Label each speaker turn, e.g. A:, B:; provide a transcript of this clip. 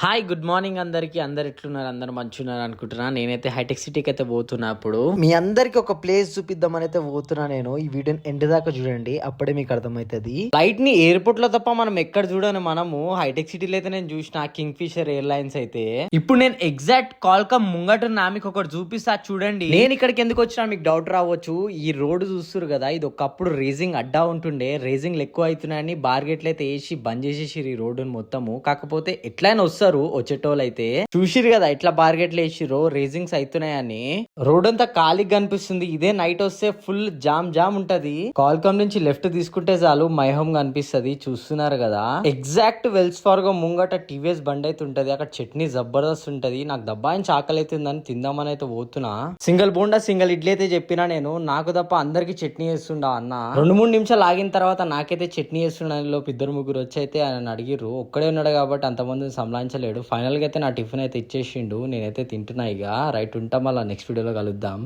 A: Hi good morning అందరికి. అందరు ఎట్లున్నారు? అందరు మంచున్నారు అనుకుంటున్నా. నేనైతే హైటెక్ సిటీకి అయితే పోతున్నా. ఇప్పుడు మీ అందరికి ఒక ప్లేస్ చూపిద్దామని అయితే పోతున్నా. నేను ఈ వీడియోని ఎండ్ దాకా చూడండి, అప్పుడే మీకు అర్థమవుతుంది. ఫ్లైట్ ని ఎయిర్పోర్ట్ లో తప్ప మనం ఎక్కడ చూడను. మనము హైటెక్ సిటీలో అయితే నేను చూసిన కింగ్ ఫిషర్ ఎయిర్లైన్స్ అయితే. ఇప్పుడు నేను ఎగ్జాక్ట్ కాల్కమ్ ముంగట మీకు ఒకటి చూపిస్తా చూడండి. నేను ఇక్కడికి ఎందుకు వచ్చినా మీకు డౌట్ రావచ్చు. ఈ రోడ్డు చూస్తున్నారు కదా, ఇది ఒకప్పుడు రేసింగ్ అడ్డా ఉంటుండే. రేసింగ్లు ఎక్కువ అవుతున్నాయని బార్గెట్లు అయితే వేసి బంద్ చేసేసి ఈ రోడ్డును మొత్తము. కాకపోతే ఎట్లయినా వస్తారు వచ్చేటోళ్ళు అయితే. చూసిరు కదా ఎట్లా బార్గెట్లు వేసిరో, రేసింగ్స్ అవుతున్నాయని. రోడ్ అంతా ఖాళీగా కనిపిస్తుంది. ఇదే నైట్ వస్తే ఫుల్ జామ్ జామ్ ఉంటది. కాల్కమ్ నుంచి లెఫ్ట్ తీసుకుంటే చాలు మైహోమ్ కనిపిస్తది. చూస్తున్నారు కదా, ఎగ్జాక్ట్ వెల్స్ ఫార్గో ముంగట టీవీఎస్ బండి అయితే ఉంటది. అక్కడ చట్నీ జబర్దస్త్ ఉంటది. నాకు దబ్బాయించి ఆకలి అవుతుందని తిందామని అయితే పోతున్నా. సింగిల్ బోండా సింగిల్ ఇడ్లీ అయితే చెప్పినా నేను. నాకు తప్ప అందరికి చట్నీ వేస్తుండా అన్న. 2-3 నిమిషాలు ఆగిన తర్వాత నాకైతే చట్నీ వేస్తున్నా. లోపు 2-3 వచ్చి అయితే ఆయన అడిగిర్రు. ఒక్కడే ఉన్నాడు కాబట్టి అంతమందిని సంలాంచలేడు. ఫైనల్ గా అయితే నా టిఫిన్ అయితే ఇచ్చేసిండు. నేనైతే తింటున్నా. ఇక రైట్ ఉంటాం. మళ్ళీ నెక్స్ట్ వీడియోలో కలుద్దాం.